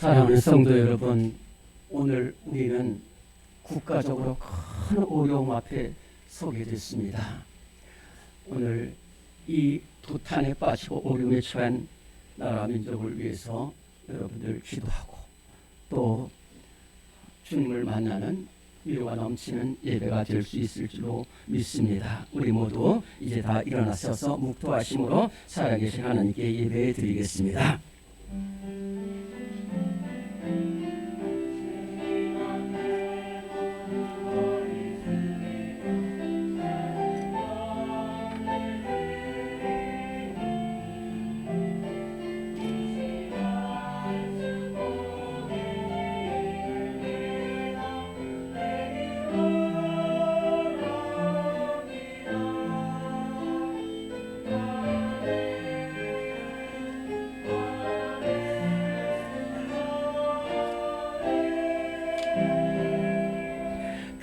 사랑하는 성도 여러분, 오늘 우리는 국가적으로 큰 어려움 앞에 서게 됐습니다. 오늘 이 도탄에 빠지고 어려움에 처한 나라 민족을 위해서 여러분들 기도하고 또 주님을 만나는 위로가 넘치는 예배가 될 수 있을 줄로 믿습니다. 우리 모두 이제 다 일어나셔서 묵도하심으로 살아계신 하나님께 예배 드리겠습니다.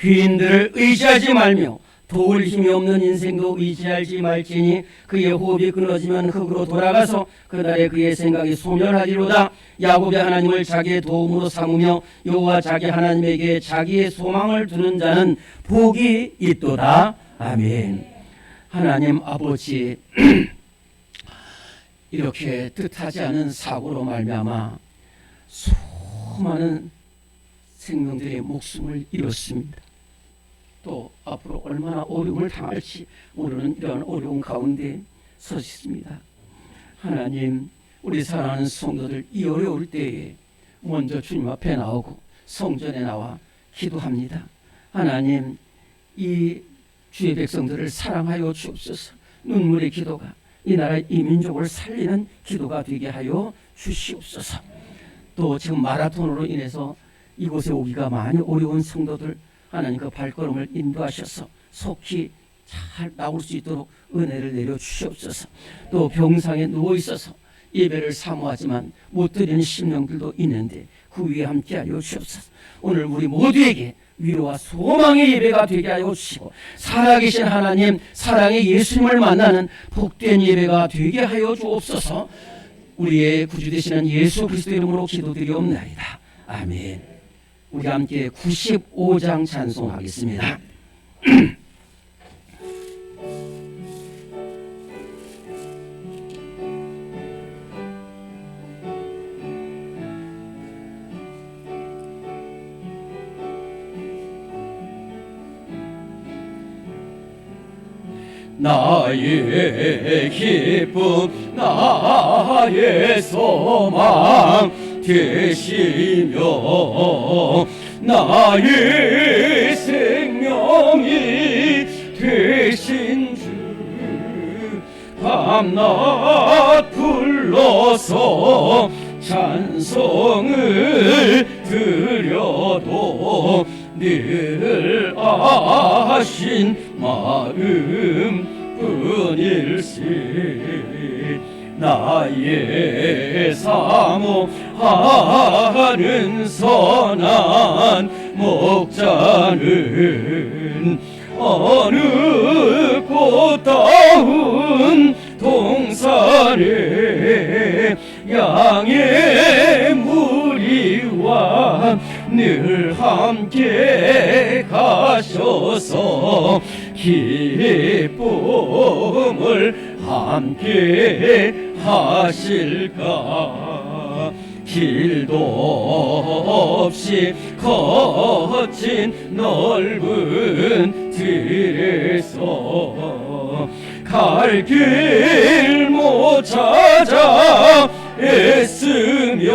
귀인들을 의지하지 말며 도울 힘이 없는 인생도 의지하지 말지니 그의 호흡이 끊어지면 흙으로 돌아가서 그날에 그의 생각이 소멸하리로다. 야곱의 하나님을 자기의 도움으로 삼으며 여호와 자기 하나님에게 자기의 소망을 두는 자는 복이 있도다. 아멘. 하나님 아버지, 이렇게 뜻하지 않은 사고로 말미암아 수많은 생명들의 목숨을 잃었습니다. 또 앞으로 얼마나 어려움을 당할지 모르는 이러한 어려움 가운데 서있습니다. 하나님, 우리 사랑하는 성도들 이 어려울 때에 먼저 주님 앞에 나오고 성전에 나와 기도합니다. 하나님, 이 주의 백성들을 사랑하여 주옵소서. 눈물의 기도가 이 나라 이 민족을 살리는 기도가 되게 하여 주시옵소서. 또 지금 마라톤으로 인해서 이곳에 오기가 많이 어려운 성도들 하나님 그 발걸음을 인도하셔서 속히 잘 나올 수 있도록 은혜를 내려주시옵소서. 또 병상에 누워있어서 예배를 사모하지만 못 드리는 심령들도 있는데 그 위에 함께하여 주옵소서. 오늘 우리 모두에게 위로와 소망의 예배가 되게 하여 주시고 살아계신 하나님, 사랑의 예수님을 만나는 복된 예배가 되게 하여 주옵소서. 우리의 구주 되시는 예수 그리스도 이름으로 기도드리옵나이다. 아멘. 우리 함께 95장 찬송하겠습니다. 나의 기쁨 나의 소망 되시며 나의 생명이 되신 주 밤낮 불러서 찬송을 드려도 늘 아신 마음 뿐일세. 나의 사모하는 선한 목자는 어느 꽃다운 동산에 양의 무리와 늘 함께 가셔서 기쁨을 함께 하실까. 길도 없이 거친 넓은 들에서 갈 길 못 찾아 애쓰며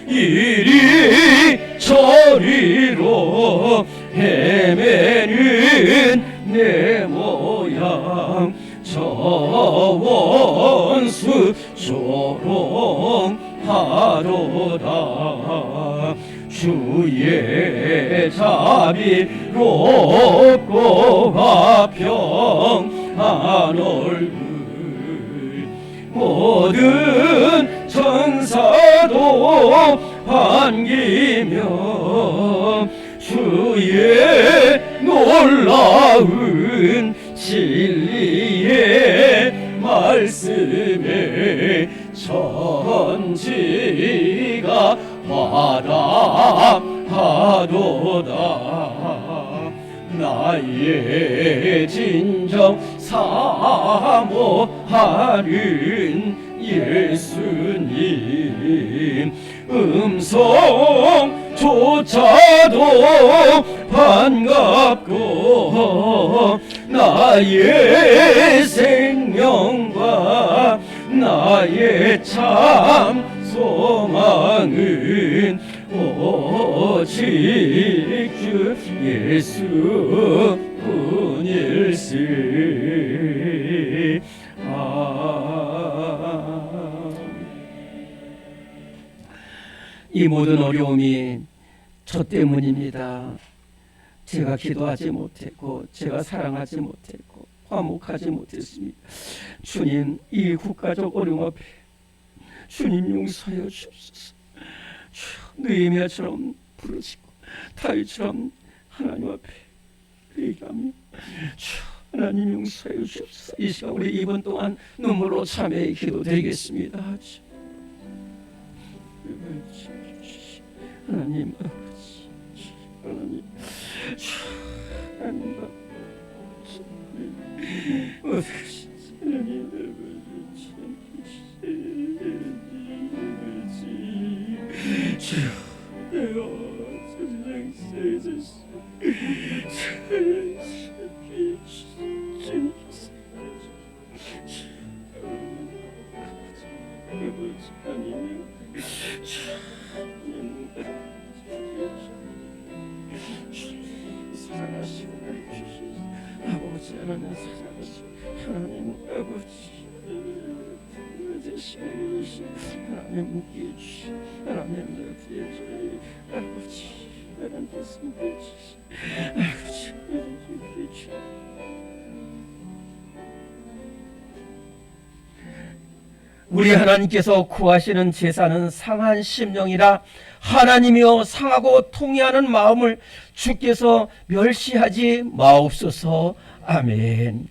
이리 저리로 헤매는 내 모양 저 원수 조롱하도다. 주의 자비롭고 화평한 얼굴 모든 천사도 반기며 주의 놀라운 진리의 말 말씀에 천지가 화답하도다. 나의 진정 사모하는 예수님 음성조차도 반갑고 나의 생명과 나의 참 소망은 오직 주 예수뿐일세. 이 모든 어려움이 저 때문입니다. 제가 기도하지 못했고 제가 사랑하지 못했고 화목하지 못했습니다. 주님, 이 국가적 어려움 앞에 주님 용서하여 주옵소서. 느헤미야처럼 부르짖고 다윗처럼 하나님 앞에 회개하며 하나님 용서하여 주옵소서. 이 시간 우리 2분 동안 눈물로 참회의 기도드리겠습니다. 하나님 아버지, 하나님 하나님 아버지, 하나님 주여, 내가 세상에서 사랑하시고 아버지, 하나님 사랑하시고 하나님 아버지 하나님 묵게 해주시 하나님 묵게 해주시 아버지 하나님 말씀 해주시 아버지 묵게 해주시. 우리 하나님께서 구하시는 제사는 상한 심령이라 하나님이여 상하고 통회하는 마음을 주께서 멸시하지 마옵소서. 아멘.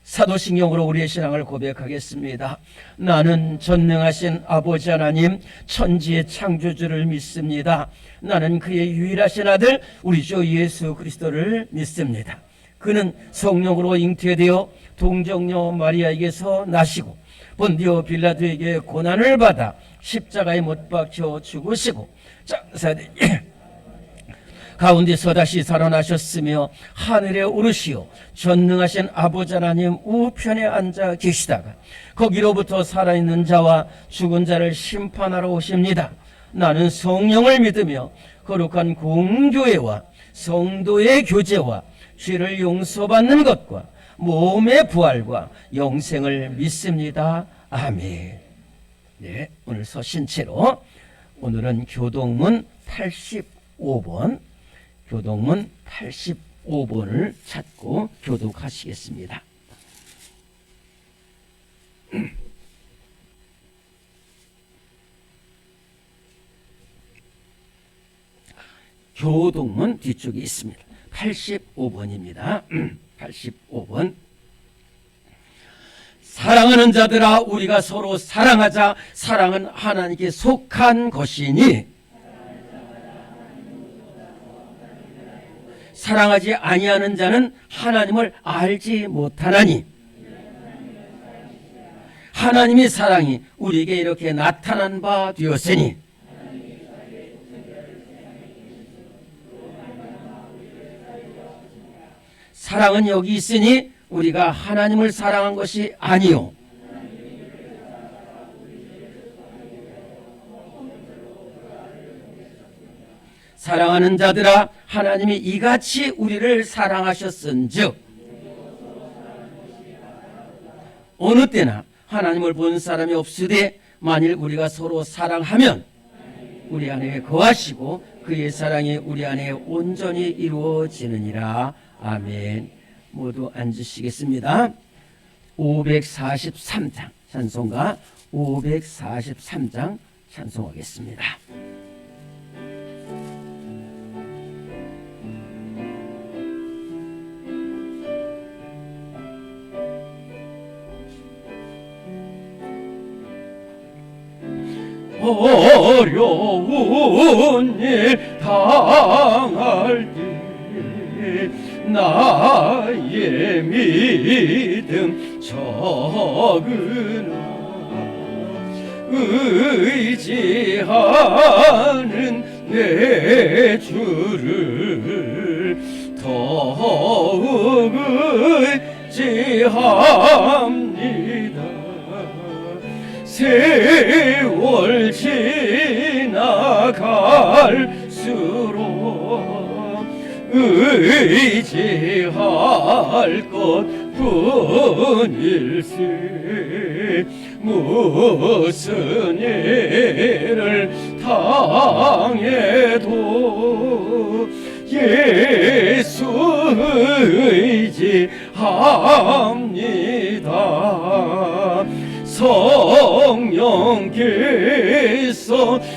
사도신경으로 우리의 신앙을 고백하겠습니다. 나는 전능하신 아버지 하나님 천지의 창조주를 믿습니다. 나는 그의 유일하신 아들 우리 주 예수 그리스도를 믿습니다. 그는 성령으로 잉태되어 동정녀 마리아에게서 나시고 본디오 빌라도에게 고난을 받아 십자가에 못 박혀 죽으시고 장사되 가운데서 다시 살아나셨으며 하늘에 오르시어 전능하신 아버지 하나님 우편에 앉아 계시다가 거기로부터 살아있는 자와 죽은 자를 심판하러 오십니다. 나는 성령을 믿으며 거룩한 공교회와 성도의 교제와 죄를 용서받는 것과 몸의 부활과 영생을 믿습니다. 아멘. 네, 오늘 서신 채로 오늘은 교동문 85번 교동문 85번을 찾고 교독하시겠습니다. 교동문 뒤쪽에 있습니다. 85번입니다. 85번. 사랑하는 자들아 우리가 서로 사랑하자. 사랑은 하나님께 속한 것이니 사랑하지 아니하는 자는 하나님을 알지 못하나니 하나님의 사랑이 우리에게 이렇게 나타난 바 되었으니 사랑은 여기 있으니 우리가 하나님을 사랑한 것이 아니요 사랑하는 자들아 하나님이 이같이 우리를 사랑하셨은즉 어느 때나 하나님을 본 사람이 없으되 만일 우리가 서로 사랑하면 우리 안에 거하시고 그의 사랑이 우리 안에 온전히 이루어지느니라. 아멘. 모두 앉으시겠습니다. 543장 찬송가 543장 찬송하겠습니다. 어려운 일 당할 때 나의 믿음 적으나 의지하는 내 주를 더욱 의지합니다. 세월 지나갈수록 의지할 것뿐일세 무슨 일을 당해도 예수 의지합니다. 성령께서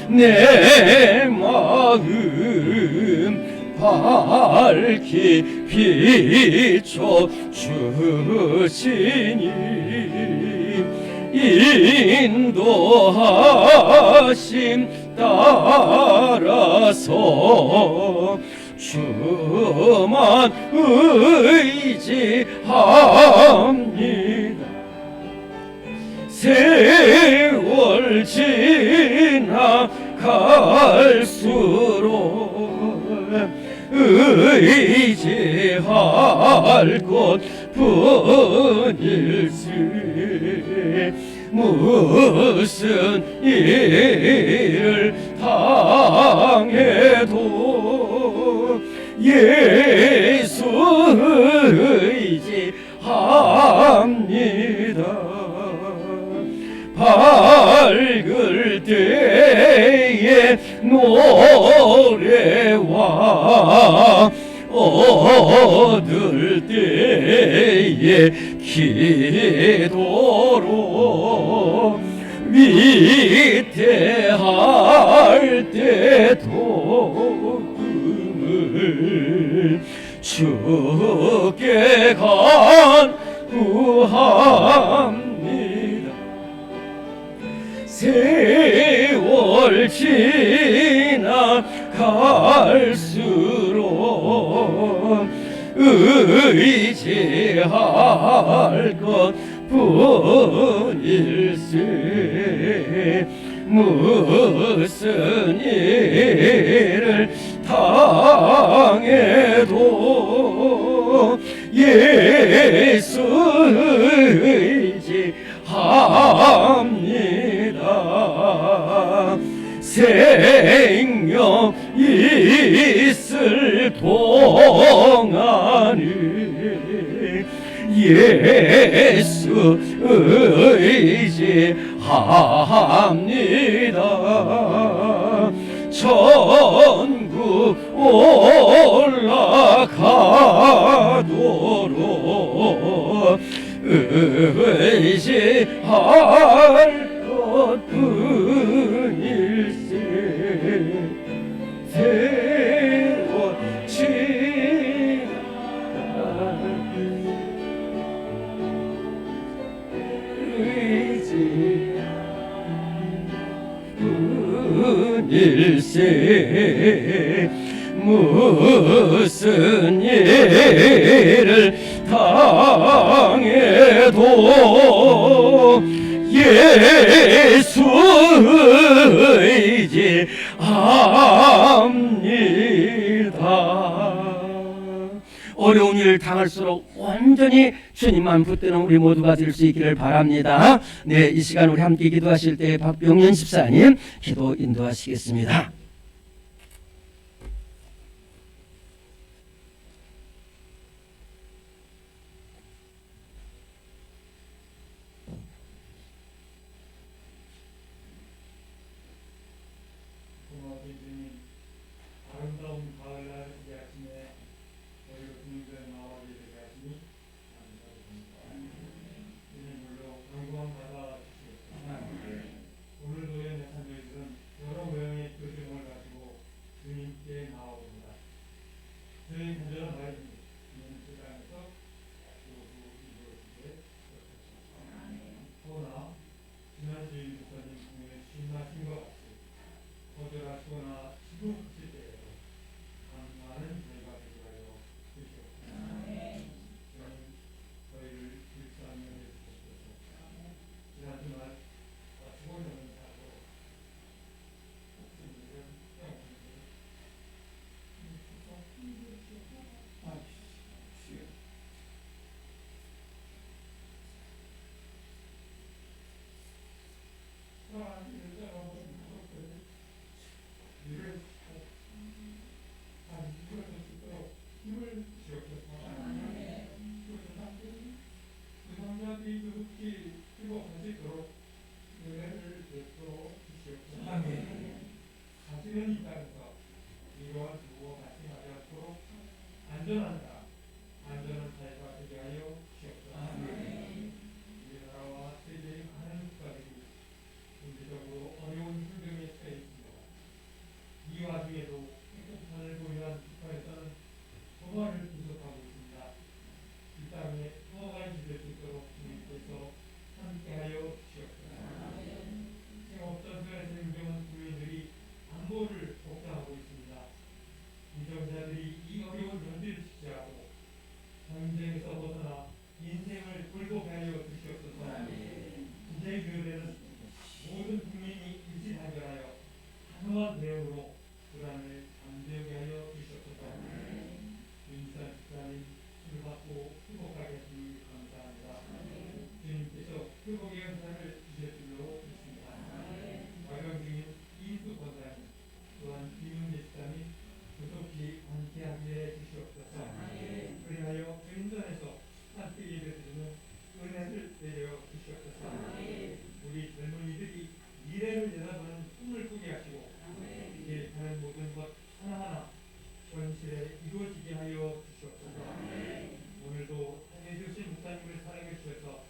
내 마음 밝히 비춰 주시니 인도하심 따라서 주만 의지합니다. 세월 지나갈수록 의지할 것뿐일세 무슨 일을 당해도 예수 의지합니다. 밝을 때에 노래와 얻을 때에 기도로 위태할 때 도움을 주께 간구합니다. 세월 지나갈수록 의지할 것뿐일세 무슨 일을 당해도 예수 의지합니다. 생명 있을 동안에 예수 의지합니다. 천국 올라가도록 의지할 것뿐일세 세월 지나갈 의지뿐일세 무슨 일을 당해도 예수 의지합니다. 어려운 일을 당할수록 온전히 주님만 붙드는 우리 모두가 될 수 있기를 바랍니다. 네, 이 시간 우리 함께 기도하실 때 박병년 집사님 기도 인도하시겠습니다. 아름다운 가을날 이 아침에 저희가 주님께 나와게 되게 하시니 감사드립니다. 이름으로 강구한 받아 주시옵소서. 오늘도 연약한 저희들은 여러 모양의 표정을 가지고 주님께 나옵니다. 저희 간절한 바입니다. 주님 세상에서 모두 이루어지게 하옵소서. 그러나 지난 주일 목사님 중에 신나신 것 같습니다. 은혜를 베풀어 주시옵소서. 사시는 이 땅에서 이러한 두고 말씀하지 않도록 안전한 사회가 되게 하여 주시옵소서. 우리나라와 세계의 많은 국가들이 경제적으로 어려운 환경에 처해 있습니다. 이 와중에도 행복판을 보유한 북한에서는 평화를 구속하고 있습니다. 이 땅에 평화가 지킬 수 있도록 주님께서 함께하여 주시옵소서. 생업전선에서 행정한 국민들이 안보를 걱정하고 있습니다. 운전자들이 이 어려운 현실을 지지하고 전쟁에서 벗어나 인생을 굴복하게 하여 주시옵소서. 전쟁 교대는 모든 국민이 일치 단결하여 단호한 대응으로 불안을 잠재우게 하여 주시옵소서. 윤선 집사님 술 받고 회복하게 해주니 감사합니다. 주님께서 회복의 은사를 주실 줄로 믿습니다. 발령 중인 이수 권사님 또한 이문재 집사님 조속히 관계하게 해 주시옵소서. 그리하여 주인전에서 함께 예배드리는 은혜를 내려 주시옵소서. 우리 젊은이들이 미래를 내다보는 꿈을 꾸게 하시고 계획하는 모든 것 하나하나 현실에 이루어지게 하여 주시옵소서. 오늘도 해주신 목사님을 사랑해 주셔서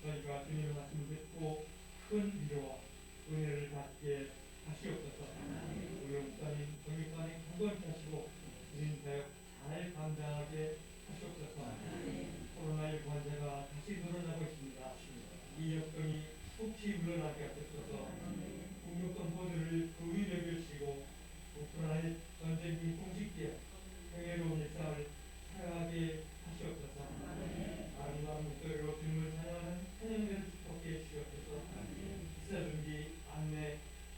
저희가 주님의 말씀을 듣고 큰 위로와 은혜를 받게 하시옵소서. 우리 목사님 정립관에 건강케 하시고 주님 사역 잘 감당하게 하시옵소서. 코로나19 환자가 다시 늘어나고 있습니다. 이 역병이 속히 물러나게 하옵소서. 공격권 모두를 그 위력을 주시고 우크라이나 전쟁이 종식되어 평화로운 일상을 살아가게 하시옵소서. 아름다운 목소리로 주님을 찬양하는 찬양대를 축복해 주시옵소서. 기사준비 안내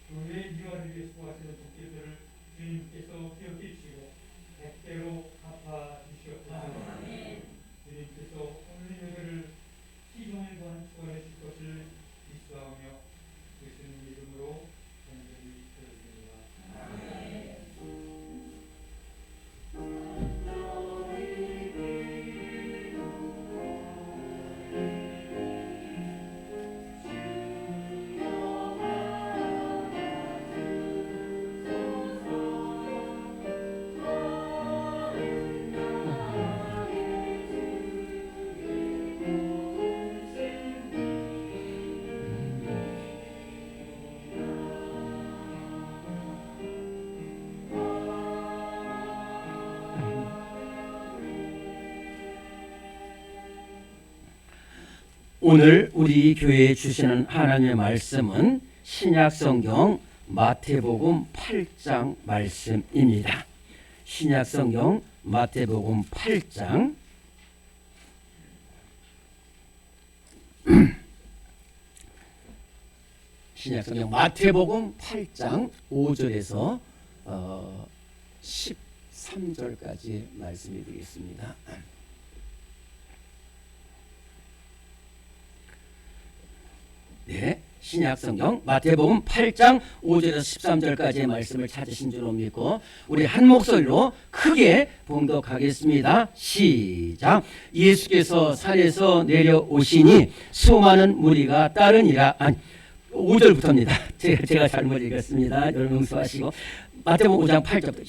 교회 미화를 위해 수고하시는 독재들을 주님께서 기억해 주시고 백대로 갚아 주시옵소서. 주님께서 오늘 예배를 시종일 동안 축원해 주실 것을 믿사오며 예수님 이름으로 간절히 기도드립니다. 오늘 우리 교회에 주시는 하나님의 말씀은 신약성경 마태복음 8장 말씀입니다. 신약성경 마태복음 8장 신약성경 마태복음 8장 5절에서 13절까지 말씀이 되겠습니다. 네, 신약성경 마태복음 8장 5절에서 13절까지의 말씀을 찾으신 줄로 믿고 우리 한 목소리로 크게 봉독하겠습니다. 시작. 예수께서 산에서 내려오시니 수많은 무리가 따르니라. 5절부터입니다. 제가 잘못 읽었습니다. 여러분 용서하시고 마태복음 5장 8절부터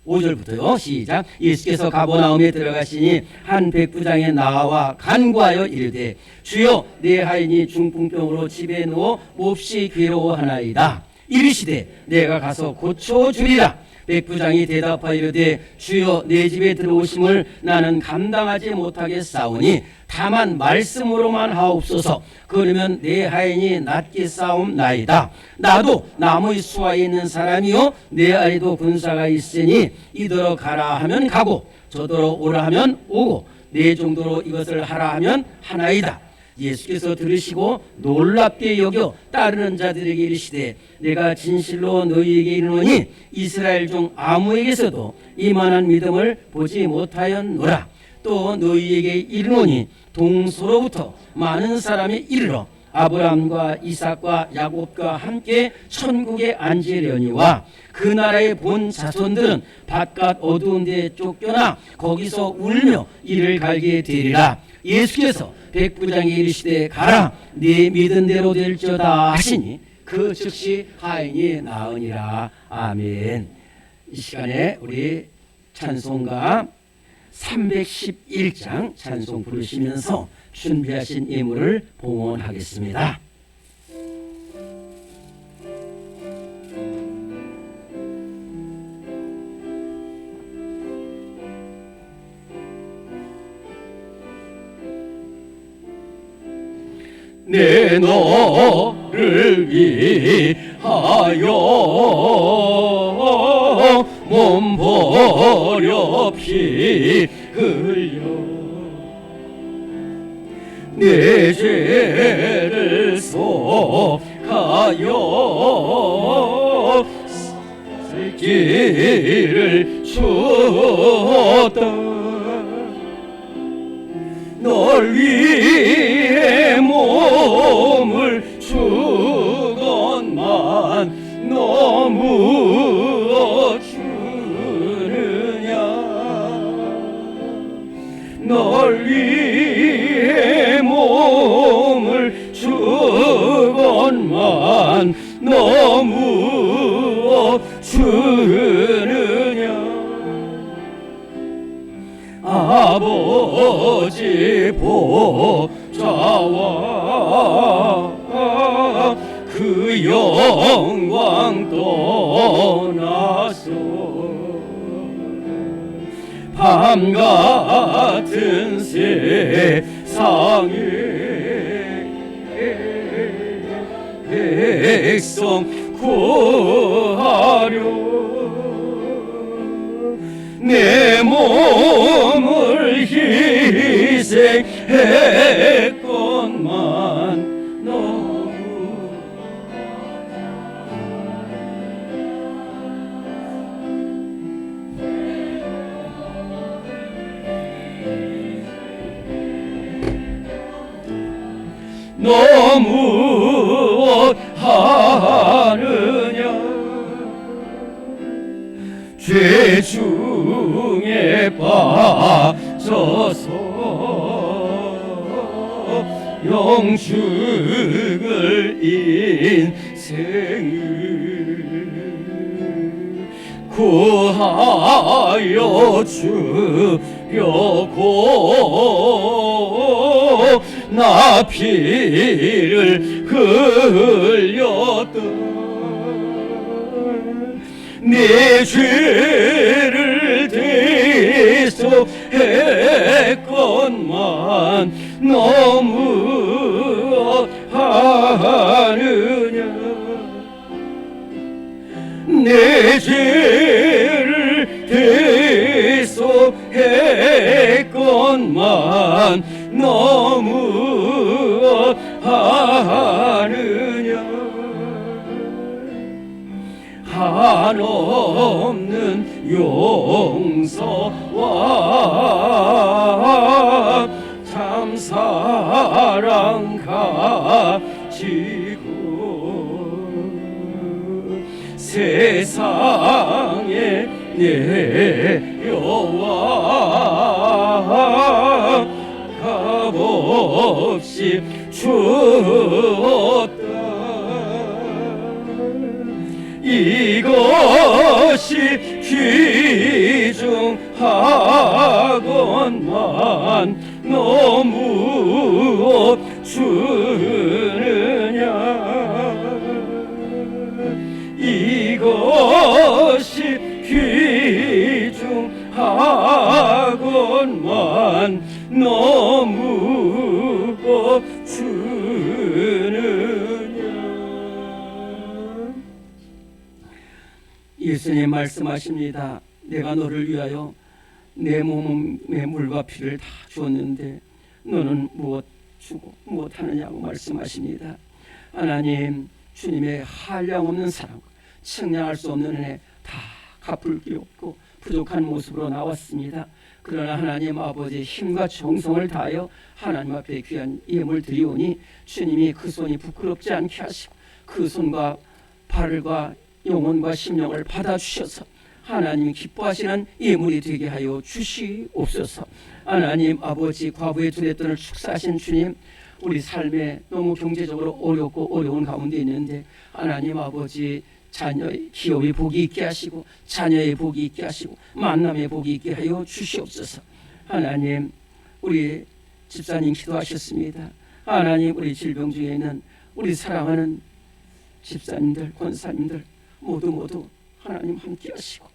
5절부터요. 시작. 예수께서 가버나움에 들어가시니 한 백부장의 나와 간구하여 이르되 주여 내 하인이 중풍병으로 집에 누워 몹시 괴로워하나이다. 이르시되 내가 가서 고쳐주리라. 백부장이 대답하여 이르되 주여 내 집에 들어오심을 나는 감당하지 못하겠사오니 다만 말씀으로만 하옵소서. 그러면 내 하인이 낫게 싸움나이다. 나도 나무의 수하에 있는 사람이요 내 아이도 군사가 있으니 이더러 가라 하면 가고 저더러 오라 하면 오고 내 정도로 이것을 하라 하면 하나이다. 예수께서 들으시고 놀랍게 여겨 따르는 자들에게 이르시되 내가 진실로 너희에게 이르노니 이스라엘 중 아무에게서도 이만한 믿음을 보지 못하였노라. 또 너희에게 이르노니 동서로부터 많은 사람이 이르러 아브라함과 이삭과 야곱과 함께 천국에 앉으려니와 그 나라의 본 자손들은 바깥 어두운 데에 쫓겨나 거기서 울며 이를 갈게 되리라. 예수께서 백부장에 이르시되 가라 네 믿은 대로 될지어다 하시니 그 즉시 하인이 나으니라. 아멘. 이 시간에 우리 찬송가 311장 찬송 부르시면서 준비하신 예물을 봉헌하겠습니다. 내 너를 위하여 몸 버려 피 흘려 내 죄를 속하여 살 길을 주었다. 널 위해 몸을 주건만 너무 주느냐. 널 위해 몸을 주건만 너무 주느냐. 아버지 보좌와 그 영광 떠나서 밤 같은 세상에 백성 구하려 내 몸을 희생했건만 너무 하느냐. 죄 중에 빠져서 영죽을 인생을 구하여 주려고 나 피를 흘렸다. 내 죄를 대속했건만 너무 하느냐. 내 죄를 대속했건만 너무 하느냐. 한없는 용서와 참 사랑 가지고 세상에 내려와 값없이 주었다. 이것이 귀중하건만 너무 주느냐. 이것이 귀중하건만 너무 주느냐. 예수님 말씀하십니다. 내가 너를 위하여 내 몸의 물과 피를 다 주었는데 너는 무엇 주고 무엇 하느냐고 말씀하십니다. 하나님, 주님의 한량없는 사랑, 측량할 수 없는 은혜 다 갚을 게 없고 부족한 모습으로 나왔습니다. 그러나 하나님 아버지 힘과 정성을 다하여 하나님 앞에 귀한 예물 드리오니 주님이 그 손이 부끄럽지 않게 하시고 그 손과 발과 영혼과 심령을 받아주셔서 하나님이 기뻐하시는 예물이 되게 하여 주시옵소서. 하나님 아버지 과부의 두 뗏돈을 축사하신 주님, 우리 삶에 너무 경제적으로 어렵고 어려운 가운데 있는데 하나님 아버지 자녀의 기업의 복이 있게 하시고 자녀의 복이 있게 하시고 만남의 복이 있게 하여 주시옵소서. 하나님 우리 집사님 기도하셨습니다. 하나님 우리 질병 중에 있는 우리 사랑하는 집사님들 권사님들 모두 하나님 함께 하시고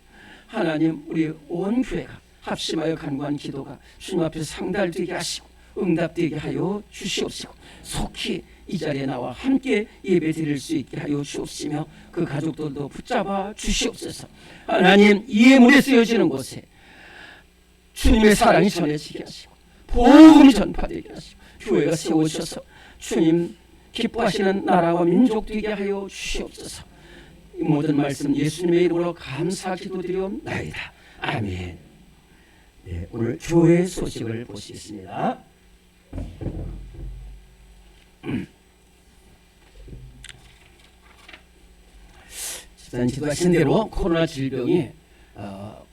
하나님 우리 온 교회가 합심하여 간구한 기도가 주님 앞에 상달되게 하시고 응답되게 하여 주시옵시고 속히 이 자리에 나와 함께 예배 드릴 수 있게 하여 주옵시며 그 가족들도 붙잡아 주시옵소서. 하나님 예물에 쓰여지는 곳에 주님의 사랑이 전해지게 하시고 복음이 전파되게 하시고 교회가 세워져서 주님 기뻐하시는 나라와 민족 되게 하여 주시옵소서. 이 모든 말씀 예수님의 이름으로 감사 기도드리옵나이다. 아멘. 네, 오늘 교회 소식을 보시겠습니다. 집사님 기도하신 대로 코로나 질병이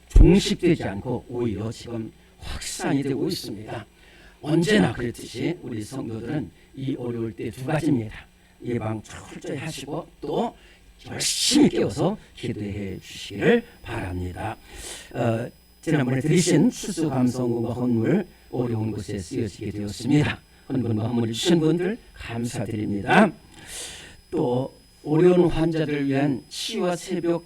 종식되지 않고 오히려 지금 확산이 되고 있습니다. 언제나 그랬듯이 우리 성도들은 이 어려울 때 두 가지입니다. 예방 철저히 하시고 또 열심히 깨워서 기도해 주시기를 바랍니다. 지난번에 드리신 추수감사원금과 헌물 어려운 곳에 쓰여지게 되었습니다. 헌금과 헌물을 주신 분들 감사드립니다. 또 어려운 환자들을 위한 치유와 새벽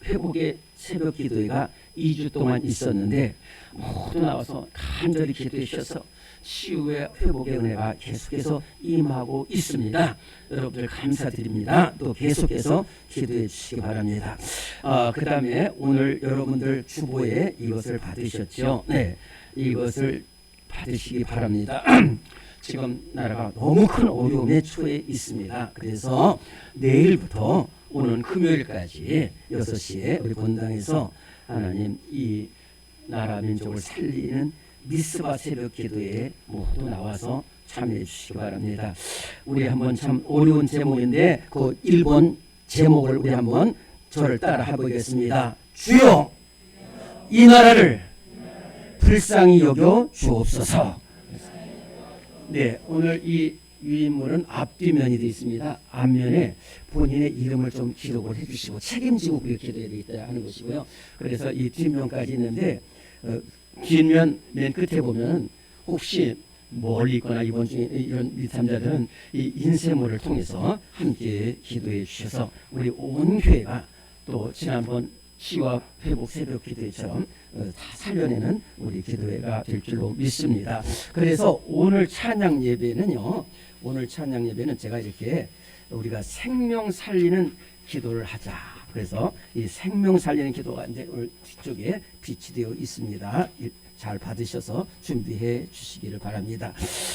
회복의 새벽 기도회가 2주 동안 있었는데 모두 나와서 간절히 기도해 주셔서 치유의 회복의 은혜가 계속해서 임하고 있습니다. 여러분들 감사드립니다. 또 계속해서 기도해 주시기 바랍니다. 그 다음에 오늘 여러분들 주보에 이것을 받으셨죠? 네, 이것을 받으시기 바랍니다. 지금 나라가 너무 큰 어려움에 처해 있습니다. 그래서 내일부터 오는 금요일까지 6시에 우리 본당에서 하나님 이 나라 민족을 살리는 미스바 새벽 기도에 모두 나와서 참여해 주시기 바랍니다. 우리 한번 참 어려운 제목인데 그 일본 제목을 우리 한번 저를 따라 해보겠습니다. 주여 이 나라를 불쌍히 여겨 주옵소서. 네, 오늘 이 유인물은 앞뒤면이 되어 있습니다. 앞면에 본인의 이름을 좀 기록을 해주시고 책임지고 그렇게 기도해야 되겠다 하는 것이고요. 그래서 이 뒷면까지 있는데 긴 면 맨 끝에 보면 혹시 멀리 있거나 이번 중에 이런 미탐자들은 이 인쇄물을 통해서 함께 기도해 주셔서 우리 온 교회가 또 지난번 치유와 회복 새벽 기도회처럼 다 살려내는 우리 기도회가 될 줄로 믿습니다. 그래서 오늘 찬양 예배는요. 오늘 찬양 예배는 제가 이렇게 우리가 생명 살리는 기도를 하자. 그래서 이 생명 살리는 기도가 이제 오늘 뒤쪽에 빛이 되어 있습니다. 잘 받으셔서 준비해 주시기를 바랍니다.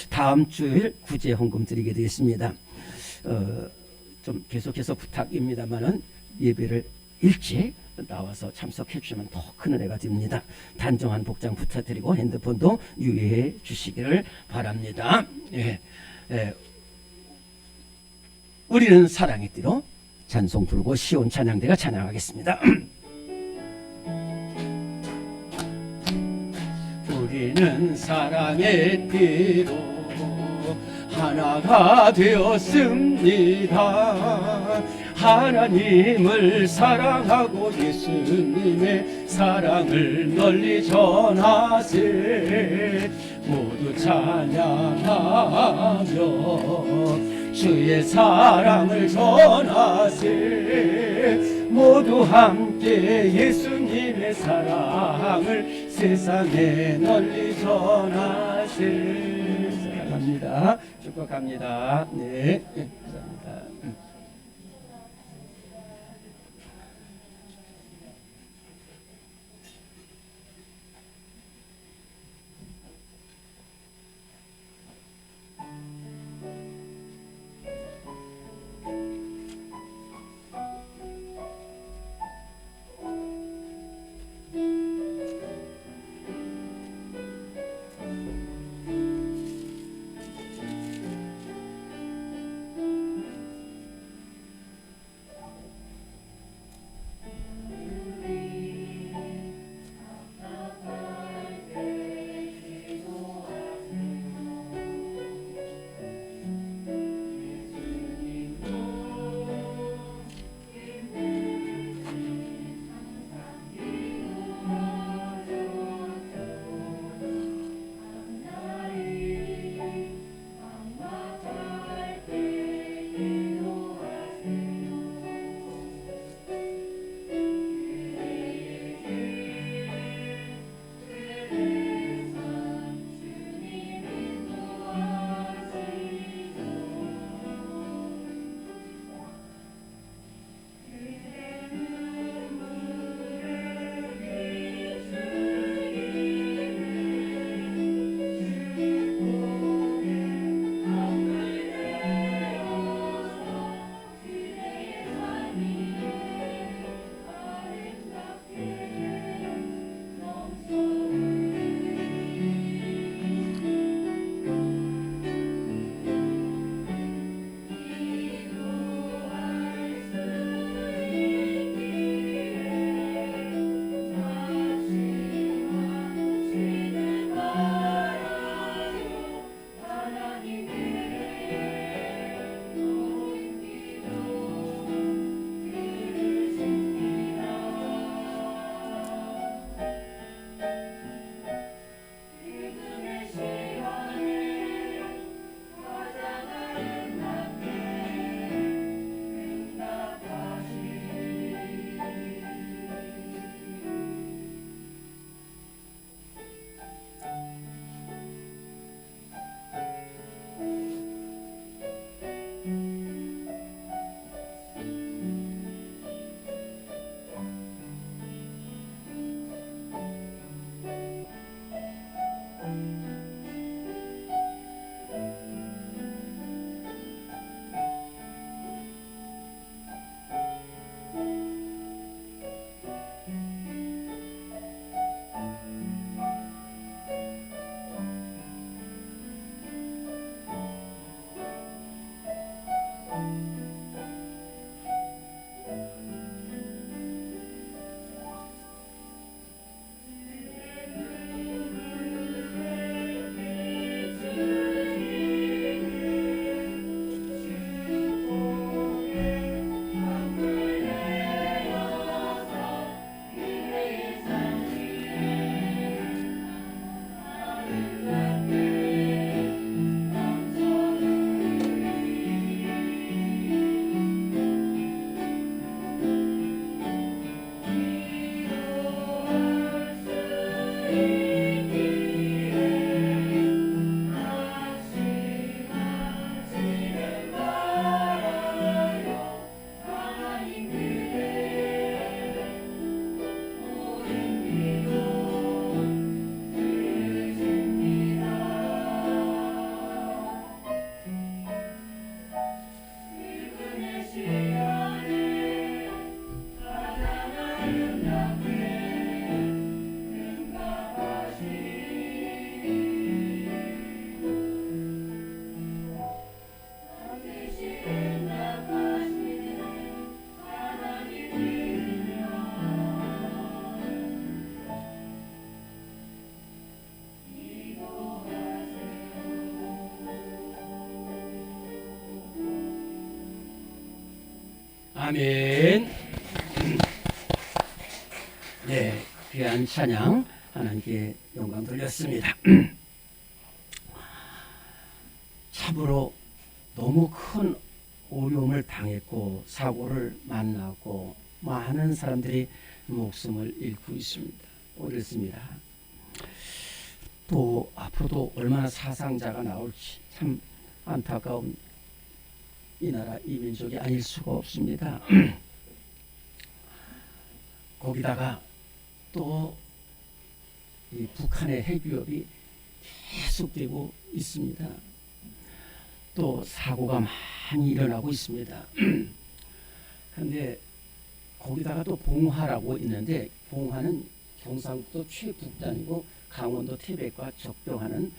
다음 주일 구제 헌금 드리게 되겠습니다. 좀 계속해서 부탁입니다만은 예배를 일찍 나와서 참석해 주시면 더 큰 은혜가 됩니다. 단정한 복장 부탁드리고 핸드폰도 유의해 주시기를 바랍니다. 예, 우리는 사랑의 띠로 찬송 부르고 시온 찬양대가 찬양하겠습니다. 우리는 사랑의 띠로 하나가 되었습니다. 하나님을 사랑하고 예수님의 사랑을 널리 전하세. 모두 찬양하며 주의 사랑을 전하세. 모두 함께 예수님의 사랑을 세상에 널리 전하세. 사랑합니다. 축복합니다. 네, 감사합니다. 아멘. 네, 귀한 찬양 하나님께 영광 돌렸습니다. 참으로 너무 큰 어려움을 당했고 사고를 만나고 많은 사람들이 목숨을 잃고 있습니다. 어렵습니다. 또 앞으로도 얼마나 사상자가 나올지 참 안타까운 이 나라 이 민족이 아닐 수가 없습니다. 거기다가 또 이 북한의 핵위협이 계속되고 있습니다. 또 사고가 많이 일어나고 있습니다. 그런데 거기다가 또 봉화라고 있는데 봉화는 경상북도 최북단이고 강원도 태백과 접경하는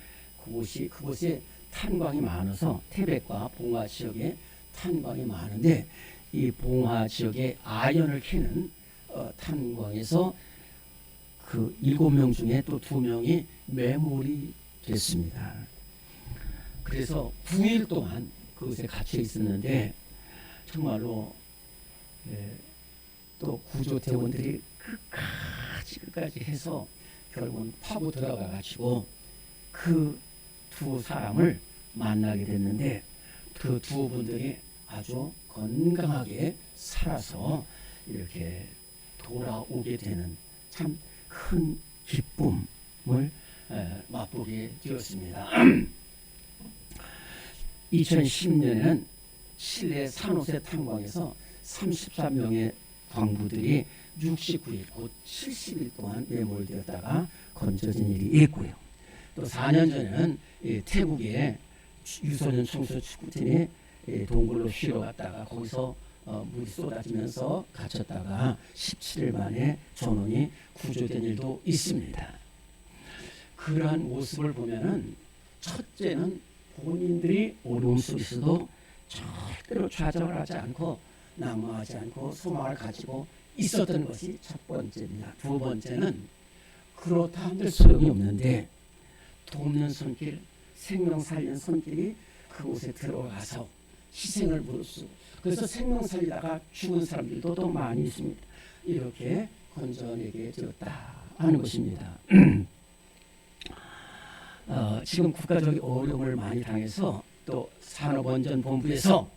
그곳에 탄광이 많아서 태백과 봉화 지역에 탄광이 많은데 이 봉화 지역에 아연을 캐는 탄광에서 그 7명 중에 또 2명이 매몰이 됐습니다. 그래서 9일 동안 그곳에 갇혀 있었는데 정말로 또 구조대원들이 끝까지 해서 결국은 파고 들어가 가지고 그 두 사람을 만나게 됐는데 그 두 분들이 아주 건강하게 살아서 이렇게 돌아오게 되는 참 큰 기쁨을 맛보게 되었습니다. 2010년에는 칠레 산호세 탄광에서 33명의 광부들이 69일, 곧 70일 동안 매몰되었다가 건져진 일이 있고요. 또 4년 전에는 태국의 유소년 청소 축구팀이 동굴로 쉬러 갔다가 거기서 물이 쏟아지면서 갇혔다가 17일 만에 전원이 구조된 일도 있습니다. 그러한 모습을 보면은 첫째는 본인들이 어려움 속에서도 절대로 좌절을 하지 않고 낙망하지 않고 소망을 가지고 있었던 것이 첫 번째입니다. 두 번째는 그렇다 한들 소용이 없는데 돕는 손길, 생명 살리는 손길이 그곳에 들어가서 희생을 무릅쓰고 그래서 생명 살리다가 죽은 사람들도 더 많이 있습니다. 이렇게 건져내게 되었다 하는 것입니다. 지금 국가적인 어려움을 많이 당해서 또 산업안전본부에서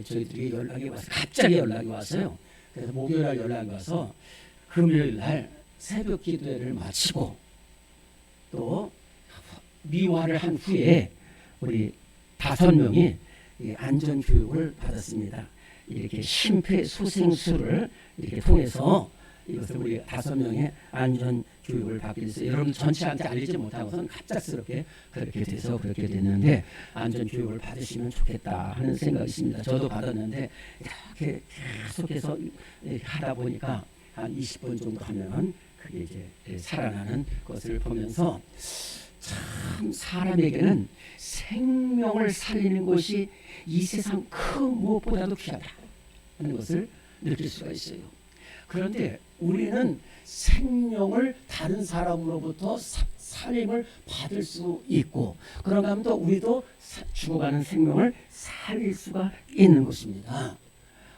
저희들이 연락이 와서 갑자기 연락이 왔어요. 그래서 목요일 날 연락이 와서 금요일 날 새벽 기도회를 마치고 또 미화를 한 후에 우리 5명이 안전 교육을 받았습니다. 이렇게 심폐소생술을 이렇게 통해서 이것을 우리 5명의 안전 교육을 받기 위해서 여러분 전체한테 알리지 못한 것은 갑작스럽게 그렇게 돼서 그렇게 됐는데 안전 교육을 받으시면 좋겠다 하는 생각이 있습니다. 저도 받았는데 이렇게 계속해서 하다 보니까 한 20분 정도 하면 그게 이제 살아나는 것을 보면서 참 사람에게는 생명을 살리는 것이 이 세상 그 무엇보다도 귀하다 하는 것을 느낄 수가 있어요. 그런데 우리는 생명을 다른 사람으로부터 살림을 받을 수 있고 그런가 하면 또 우리도 죽어가는 생명을 살릴 수가 있는 것입니다.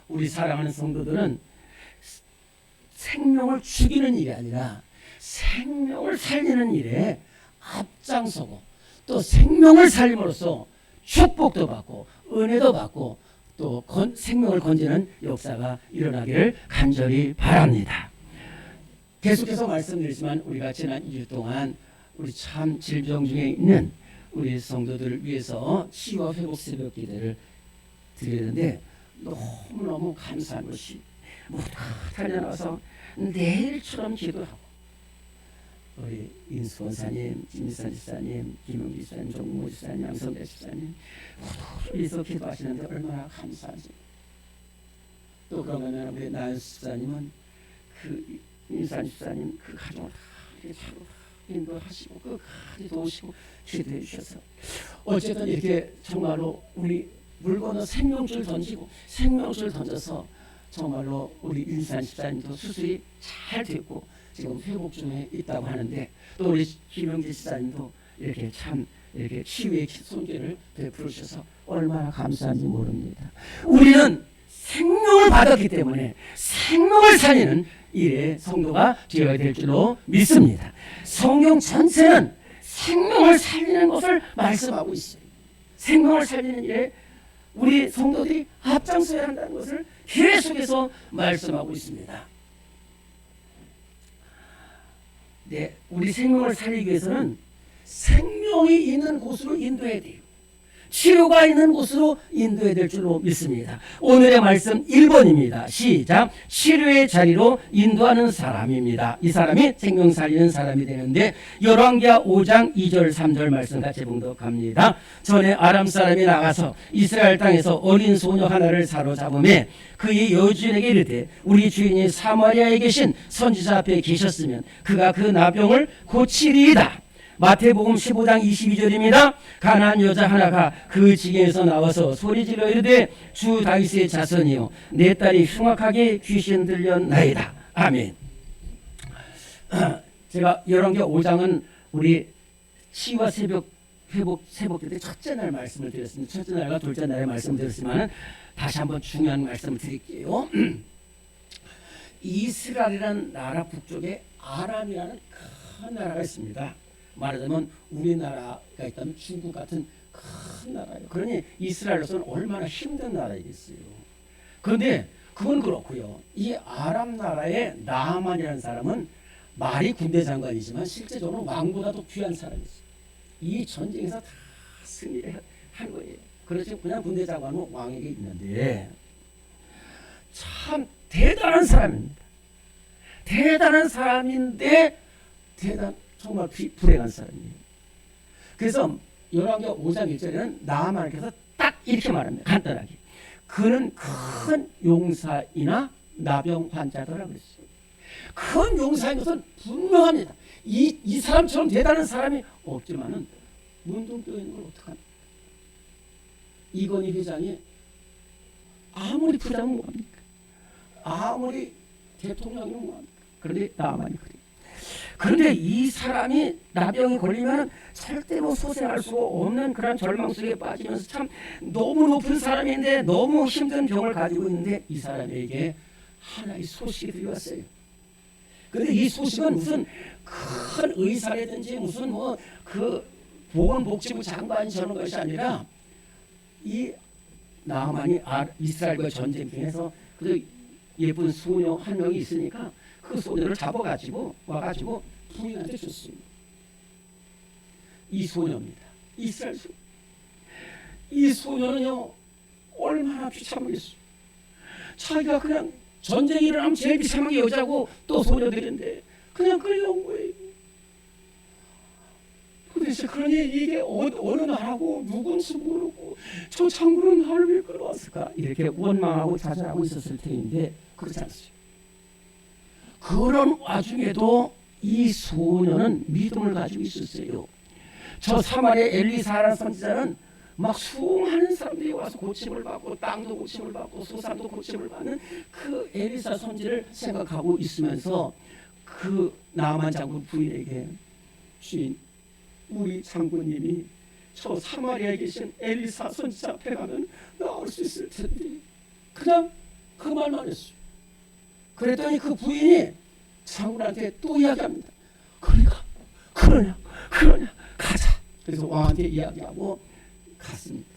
우리 사랑하는 성도들은 생명을 죽이는 일이 아니라 생명을 살리는 일에 앞장서고 또 생명을 살림으로써 축복도 받고 은혜도 받고 또 생명을 건지는 역사가 일어나기를 간절히 바랍니다. 계속해서 말씀드리지만 우리가 지난 2주 동안 우리 참 질병 중에 있는 우리 성도들을 위해서 치유와 회복 새벽 기도를 드리는데 너무너무 감사한 것이 모두 달려나와서 내일처럼 기도하고 우리 인수 원사님, 김미선 집사님, 김용기 집사님, 정모 집사님, 양성대 집사님 모두 기도하시는데 얼마나 감사한지. 또 그러면 우리 나연수 집사님은 그 인산 집사님 그 가정을 다 이렇게 인도하시고 끝까지 도우시고 기도해 주셔서 어쨌든 이렇게 정말로 우리 물건을 생명줄 던지고 생명줄 던져서 정말로 우리 인산 집사님도 수술이 잘 됐고 지금 회복 중에 있다고 하는데 또 우리 김영재 집사님도 이렇게 참 이렇게 치유의 손길을 베풀으셔서 얼마나 감사한지 모릅니다. 우리는 생명 생명을 받았기 때문에 생명을 살리는 일에 성도가 되어야 될 줄로 믿습니다. 성경 전체는 생명을 살리는 것을 말씀하고 있어요. 생명을 살리는 일에 우리 성도들이 앞장서야 한다는 것을 계속해서 말씀하고 있습니다. 네, 우리 생명을 살리기 위해서는 생명이 있는 곳으로 인도해야 돼요. 치료가 있는 곳으로 인도해야 될 줄로 믿습니다. 오늘의 말씀 1번입니다. 시작. 치료의 자리로 인도하는 사람입니다. 이 사람이 생명 살리는 사람이 되는데 열왕기하 5장 2절 3절 말씀 같이 봉독합니다. 전에 아람 사람이 나가서 이스라엘 땅에서 어린 소녀 하나를 사로잡음에 그의 여주인에게 이르되 우리 주인이 사마리아에 계신 선지자 앞에 계셨으면 그가 그 나병을 고치리이다. 마태복음 15장 22절입니다. 가나안 여자 하나가 그 지경에서 나와서 소리질러 이르되 주 다윗의 자손이여 내 딸이 흉악하게 귀신 들렸나이다. 아멘. 제가 열왕기 5장은 우리 치유와 회복 때 첫째 날 말씀을 드렸습니다. 첫째 날과 둘째 날에 말씀을 드렸지만 다시 한번 중요한 말씀을 드릴게요. 이스라엘이라는 나라 북쪽에 아람이라는 큰 나라가 있습니다. 말하자면 우리나라가 있다면 중국 같은 큰 나라예요. 그러니 이스라엘로서는 얼마나 힘든 나라이겠어요. 그런데 그건 그렇고요. 이 아람 나라의 나아만이라는 사람은 말이 군대 장관이지만 실제적으로 왕보다 더 귀한 사람이죠. 이 전쟁에서 다 승리한 거예요. 그래서 그냥 군대 장관은 왕에게 있는데 참 대단한 사람입니다. 대단한 사람인데 정말 불행한 사람이에요. 그래서 열왕기 5장 1절에는 나아만께서 딱 이렇게 말합니다. 간단하게. 그는 큰 용사이나 나병 환자더라 그랬어요. 큰 용사인 것은 분명합니다. 이 사람처럼 대단한 사람이 없지만은 문둥병 있는 걸 어떡합니까? 이건희 회장이 아무리 부자면 뭐합니까? 아무리 대통령이면 뭐합니까? 그런데 나아만이 그래요. 그런데 이 사람이 나병이 걸리면 절대 소생할 수 없는 그런 절망 속에 빠지면서 참 너무 높은 사람인데 너무 힘든 병을 가지고 있는데 이 사람에게 하나의 소식이 들려왔어요. 그런데 이 소식은 무슨 큰 의사라든지 무슨 그 보건복지부 장관이 저런 것이 아니라 이 나아만이 이스라엘과 전쟁 중에서 그 예쁜 소녀 한 명이 있으니까 그 소녀를 잡아가지고 와가지고 부인한테 줬습니다. 이 소녀입니다. 이스라엘 소녀. 이 소녀는요 얼마나 비참하겠어요. 자기가 그냥 전쟁이 일어나면 제일 비참한 게 여자고 또 소녀들인데 그냥 끌려온 거예요. 도대체 그러니 이게 어느 나라고 누군지 모르고 저 장군은 나를 왜 끌어왔을까 이렇게 원망하고 자살하고 있었을 테인데 그렇지 않습니다. 그런 와중에도 이 소녀는 믿음을 가지고 있었어요. 저 사마리아 엘리사라는 선지자는 막 수많은 사람들이 와서 고침을 받고 땅도 고침을 받고 소산도 고침을 받는 그 엘리사 선지를 생각하고 있으면서 그 나아만 장군 부인에게 주인 우리 장군님이 저 사마리아에 계신 엘리사 선지자 앞에 가면 나올 수 있을 텐데 그냥 그 말만 했어요. 그랬더니 그 부인이 장군한테 또 이야기합니다. 그러냐 가자. 그래서 왕한테 이야기하고 갔습니다.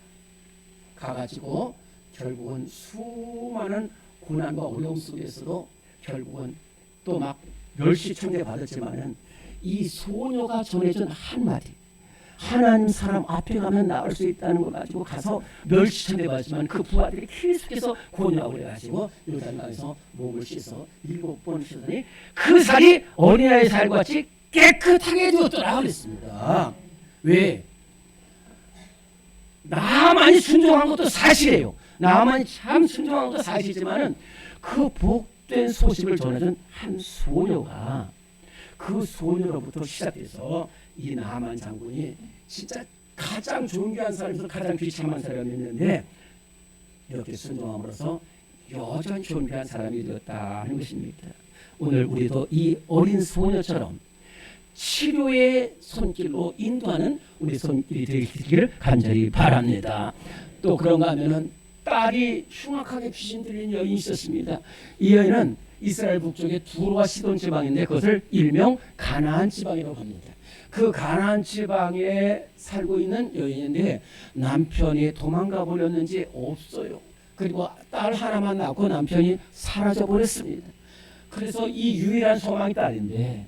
가가지고 결국은 수많은 고난과 어려움 속에서도 결국은 또 막 멸시청대 받았지만은 이 소녀가 전해준 한마디 하나님 사람 앞에 가면 나을 수 있다는 걸 가지고 가서 멸시청대 받지만 그 부하들이 계속해서 권유하고 그래가지고 요단강에서 몸을 씻어 7번 씻더니 그 살이 어린아이 살같이 깨끗하게 되었더라 그랬습니다. 왜? 나만이 순종한 것도 사실이에요. 나만이 참 순종한 것도 사실이지만은 그 복된 소식을 전해준 한 소녀가 그 소녀로부터 시작돼서 이 나만 장군이 진짜 가장 존귀한 사람에서 가장 비참한 사람이었는데 이렇게 순종함으로써 여전히 존귀한 사람이 되었다는 것입니다. 오늘 우리도 이 어린 소녀처럼 치료의 손길로 인도하는 우리 손길이 되기를 간절히 바랍니다. 또 그런가 하면은 딸이 흉악하게 귀신 들린 여인이 있었습니다. 이 여인은 이스라엘 북쪽의 두로와 시돈 지방인데 그것을 일명 가나안 지방이라고 합니다. 그 가나안 지방에 살고 있는 여인인데 남편이 도망가 버렸는지 없어요. 그리고 딸 하나만 낳고 남편이 사라져 버렸습니다. 그래서 이 유일한 소망이 딸인데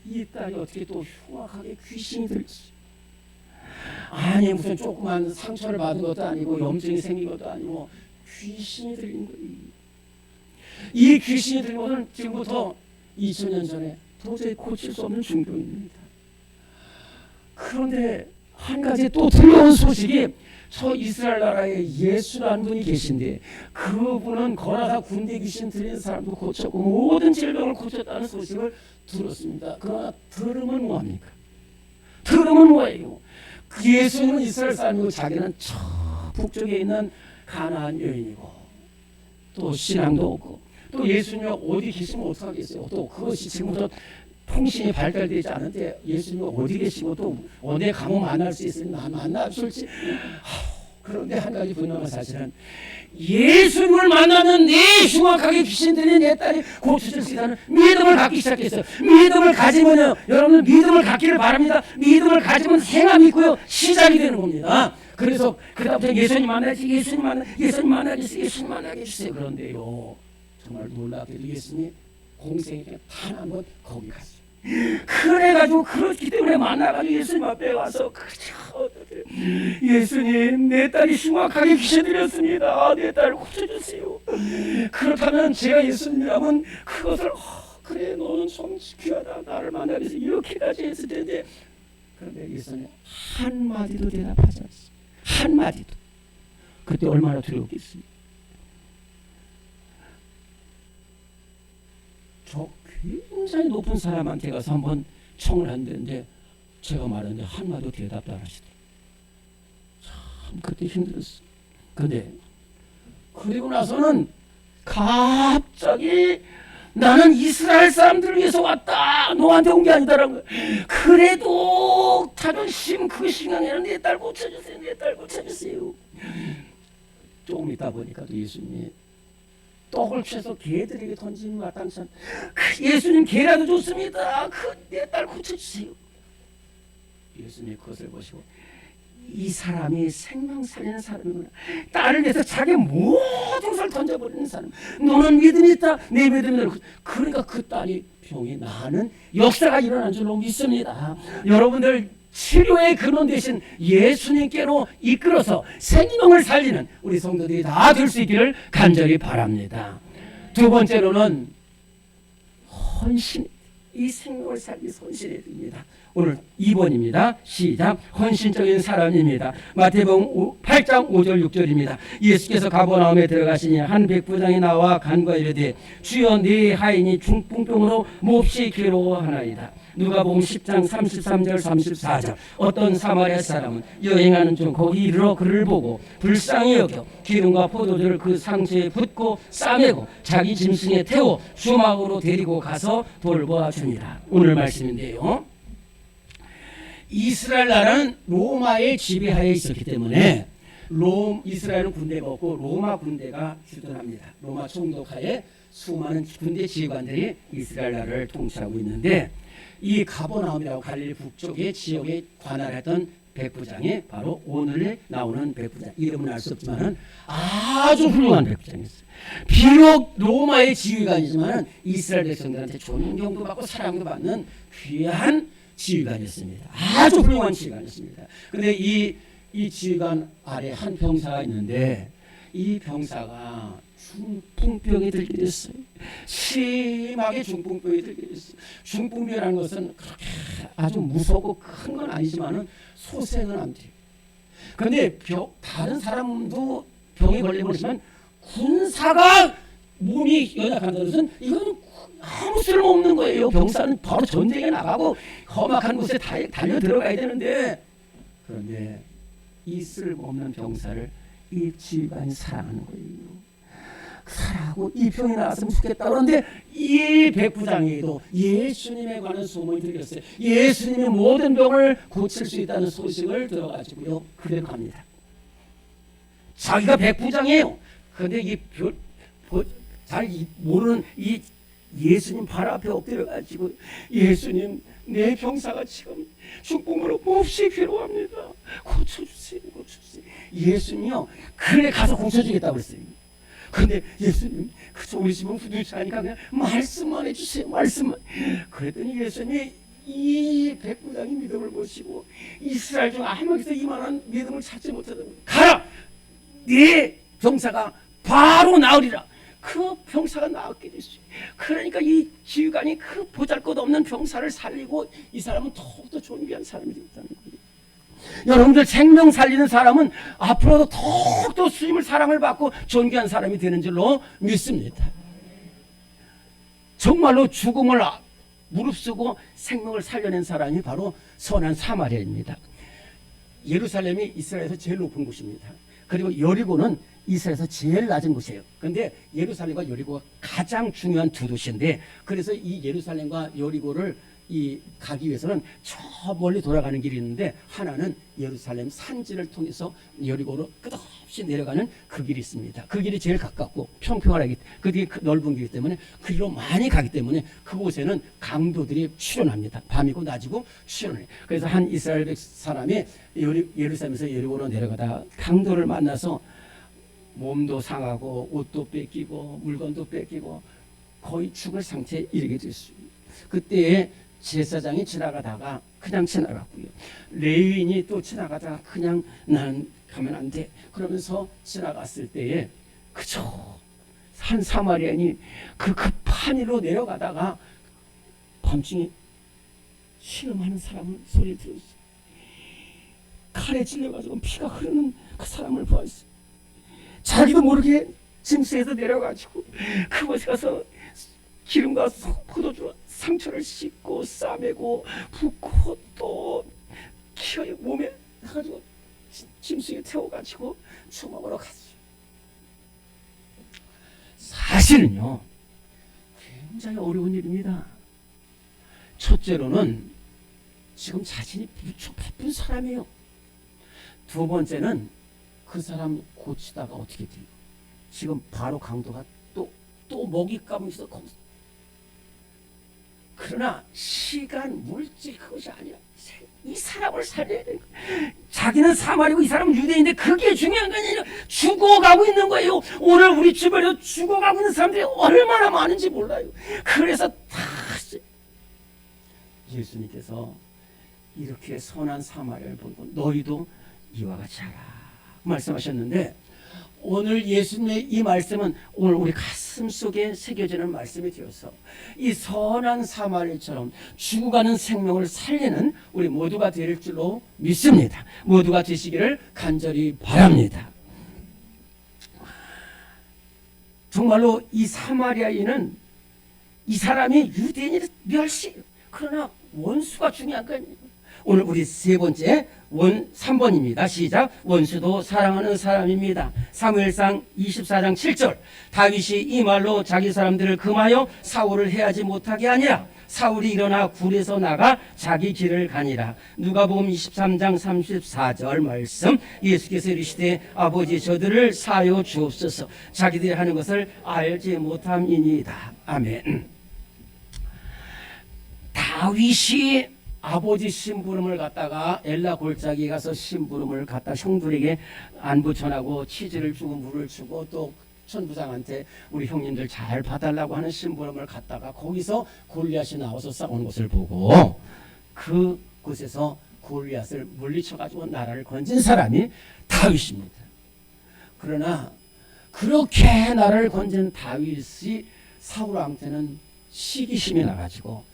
이 딸이 어떻게 또 흉악하게 귀신이 들렸어요. 아니 무슨 조그만 상처를 받은 것도 아니고 염증이 생긴 것도 아니고 귀신이 들린 거예요. 이 귀신이 들린 것은 지금부터 2000년 전에 도저히 고칠 수 없는 중병입니다. 그런데 한 가지 또 들려온 소식이 저 이스라엘 나라에 예수라는 분이 계신데 그분은 거라사 군대 귀신 들린 사람도 고쳤고 모든 질병을 고쳤다는 소식을 들었습니다. 그러나 들으면 뭐합니까? 들으면 뭐예요? 그 예수님은 이스라엘 사람이고 자기는 저 북쪽에 있는 가나안 여인이고 또 신앙도 없고 또 예수님이 어디 계시면 어떡하겠어요? 또 그것이 지금부터 통신이 발달되지 않은데 예수님이 어디 계시고 또 어디 가면 만날 수 있으면 나 만나줄지. 그런데 한 가지 분명한 사실은 예수님을 만나면 내 흉악하게 귀신 들린 내 딸이 고쳐질 수 있다는 믿음을 갖기 시작했어요. 믿음을 가지면요, 여러분 믿음을 갖기를 바랍니다. 믿음을 가지면 행함이 있고요, 시작이 되는 겁니다. 그래서 그다음부터 예수님 만나지, 예수님 만나게 해주세요. 그런데요, 정말 놀랍게도 예수님이 공생에 단 한 번 거기 갔어요. 그래가지고 그렇기 때문에 만나가지고 예수님 앞에 와서 예수님 내 딸이 흉악하게 귀신 들렸습니다. 내 딸을 고쳐주세요. 그렇다면 제가 예수님이라면 그것을 그래 너는 좀 귀하다 나를 만나기 위해서 이렇게까지 했을 텐데 그런데 예수님 한마디도 대답하지 않았어요. 한마디도. 그때 얼마나 두려웠겠습니까? 저 굉장히 높은 사람한테 가서 한번 청을 한다는데 제가 말하는데 한마디도 대답도 안 하시더라고요. 참 그때 힘들었어요. 근데 그리고 나서는 갑자기 나는 이스라엘 사람들을 위해서 왔다. 너한테 온 게 아니다라는 거예요. 그래도 자존심 그 시간에는 내 딸 고쳐주세요. 내 딸 고쳐주세요. 조금 있다 보니까 또 예수님이 떡을 취해서 개들에게 던지는 마땅한 예수님 개라도 좋습니다. 내 딸 고쳐주세요. 예수님이 그것을 보시고 이 사람이 생명 살리는 사람이구나. 딸을 위해서 자기 모든 것을 던져버리는 사람. 너는 믿음이 있다. 내 믿음이 있다. 그러니까 그 딸이 병이 나는 역사가 일어난 줄로 믿습니다. 여러분들 치료의 근원 되신 예수님께로 이끌어서 생명을 살리는 우리 성도들이 다 될 수 있기를 간절히 바랍니다. 두 번째로는 헌신, 이 생명을 살기 헌신해야 됩니다. 오늘 2번입니다. 시작. 헌신적인 사람입니다. 마태복음 8장 5절 6절입니다. 예수께서 가버나움에 들어가시니 한 백부장이 나와 간과 이르되 주여 네 하인이 중풍병으로 몹시 괴로워하나이다. 누가복음 10장 33절 34절. 어떤 사마리아 사람은 여행하는 중 거기 이르러 그를 보고 불쌍히 여겨 기름과 포도주를 그 상처에 붓고 싸매고 자기 짐승에 태워 주막으로 데리고 가서 돌보아 줍니다. 오늘 말씀인데요, 이스라엘 나라는 로마의 지배하에 있었기 때문에 이스라엘은 군대가 없고 로마 군대가 주둔합니다. 로마 총독하에 수많은 군대 지휘관들이 이스라엘 나라를 통치하고 있는데 이 가버나움이라고 갈릴리 북쪽의 지역에 관할했던 백부장이 바로 오늘 나오는 백부장, 이름은 알 수 없지만 아주 훌륭한 백부장이었어요. 비록 로마의 지휘관이지만 이스라엘 백성들한테 존경도 받고 사랑도 받는 귀한 지휘관이었습니다. 아주 훌륭한 지휘관이었습니다. 그런데 이 지휘관 아래 한 병사가 있는데 이 병사가 중풍병이 들게 됐어요. 심하게 중풍병이 들게 됐어요. 중풍병이라는 것은 그렇게 아주 무섭고 큰 건 아니지만 소생은 안 돼요. 그런데 다른 사람도 병에 걸려버리면 군사가 몸이 연약한다는 것은 이거는 아무 쓸모없는 거예요. 병사는 바로 전쟁에 나가고 험악한 곳에 달려 들어가야 되는데, 그런데 이 쓸모없는 병사를 이 지휘관이 사랑하는 거예요. 사랑하고 이 병이 나왔으면 좋겠다. 그런데 이 백부장에게도 예수님에 관한 소문이 들렸어요. 예수님이 모든 병을 고칠 수 있다는 소식을 들어가지고요, 그대로 갑니다. 자기가 백부장이에요. 그런데 잘 모르는 이 예수님 발 앞에 엎드려가지고 예수님 내 병사가 지금 죽음으로 몹시 괴로워합니다. 고쳐주세요. 고쳐주세요. 예수님이요. 그래 가서 고쳐주겠다고 그랬어요. 근데 예수님 그저 우리 집은 부두시하니까 그냥 말씀만 해주세요. 말씀만. 그랬더니 예수님이 이 백부장의 믿음을 보시고 이스라엘 중 아무에게서 이만한 믿음을 찾지 못하다 가라. 네 병사가 바로 나으리라. 그 병사가 나았게 됐어요. 그러니까 이 지휘관이 그 보잘것없는 병사를 살리고 이 사람은 더욱더 존귀한 사람이 되었다는 거예요. 여러분들 생명 살리는 사람은 앞으로도 더욱더 주님을 사랑을 받고 존귀한 사람이 되는 줄로 믿습니다. 정말로 죽음을 무릅쓰고 생명을 살려낸 사람이 바로 선한 사마리아입니다. 예루살렘이 이스라엘에서 제일 높은 곳입니다. 그리고 여리고는 이스라엘에서 제일 낮은 곳이에요. 그런데 예루살렘과 여리고가 가장 중요한 두 도시인데, 그래서 이 예루살렘과 여리고를 가기 위해서는 저 멀리 돌아가는 길이 있는데, 하나는 예루살렘 산지를 통해서 여리고로 끝없이 내려가는 그 길이 있습니다. 그 길이 제일 가깝고 평평하기, 그 뒤에 넓은 길이기 때문에 그 길로 많이 가기 때문에 그곳에는 강도들이 출현합니다. 밤이고 낮이고 출현해요. 그래서 한 이스라엘 사람이 예루살렘에서 여리고로 내려가다 강도를 만나서 몸도 상하고 옷도 뺏기고 물건도 뺏기고 거의 죽을 상태에 이르게 됐어요. 그때에 제사장이 지나가다가 그냥 지나갔고요. 레위인이 또 지나가다가 그냥 나는 가면 안 돼 그러면서 지나갔을 때에 그저 한 사마리아인이 그 급한 일로 내려가다가 밤중에 신음하는 사람 소리를 들었어요. 칼에 찔려가지고 피가 흐르는 그 사람을 보았어요. 자기도 모르게 짐승에서 내려가지고 그곳에 가서 기름과 포도주로 상처를 씻고 싸매고 붓고 또 키어 몸에 해가지고 짐승에 태워가지고 주먹으로 갔어요. 사실은요 굉장히 어려운 일입니다. 첫째로는 지금 자신이 무척 바쁜 사람이에요. 두 번째는 그 사람 고치다가 어떻게 돼요? 지금 바로 강도가 또 먹잇감이 있어. 그러나 시간, 물질 그것이 아니라 이 사람을 살려야 되는 거예요. 자기는 사마리고 이 사람은 유대인인데 그게 중요한 게 아니라 죽어가고 있는 거예요. 오늘 우리 주변에 죽어가고 있는 사람들이 얼마나 많은지 몰라요. 그래서 다 예수님께서 이렇게 선한 사마리아를 보고 너희도 이와 같이 하라 말씀하셨는데, 오늘 예수님의 이 말씀은 오늘 우리 가슴 속에 새겨지는 말씀이 되어서 이 선한 사마리아처럼 죽어가는 생명을 살리는 우리 모두가 될 줄로 믿습니다. 모두가 되시기를 간절히 바랍니다. 정말로 이 사마리아인은 이 사람이 유대인이 멸시, 그러나 원수가 중요한 거 아니에요. 오늘 우리 세 번째 3번입니다. 시작. 원수도 사랑하는 사람입니다. 사무엘상 24장 7절. 다윗이 이 말로 자기 사람들을 금하여 사울을 해하지 못하게 하니라. 사울이 일어나 굴에서 나가 자기 길을 가니라. 누가복음 23장 34절 말씀. 예수께서 이르시되 아버지 저들을 사하여 주옵소서. 자기들이 하는 것을 알지 못함이니이다. 아멘. 다윗이 아버지 심부름을 갖다가 엘라 골짜기에 가서 심부름을 갖다 형들에게 안부 전하고 치즈를 주고 물을 주고 또 천부장한테 우리 형님들 잘 봐달라고 하는 심부름을 갖다가 거기서 골리앗이 나와서 싸우는 것을 보고 그곳에서 골리앗을 물리쳐가지고 나라를 건진 사람이 다윗입니다. 그러나 그렇게 나라를 건진 다윗이 사울왕한테는 시기심이 나가지고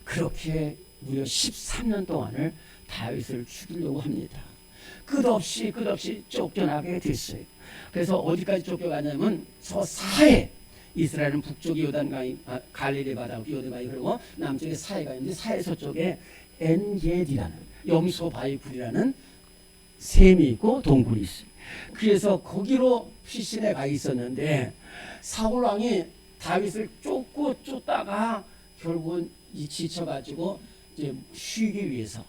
그렇게 무려 13년 동안을 다윗을 죽이려고 합니다. 끝없이 쫓겨나게 됐어요. 그래서 어디까지 쫓겨가냐면 저 사해, 이스라엘은 북쪽에 요단강이 갈릴리 바다 요단강이 그리고 남쪽에 사해가 있는데 사해 서쪽에 엔게디라는 염소바이굴이라는 샘이 있고 동굴이 있어요. 그래서 거기로 피신해 가 있었는데 사울 왕이 다윗을 쫓다가 결국은 지쳐가지고 이제 쉬기 위해서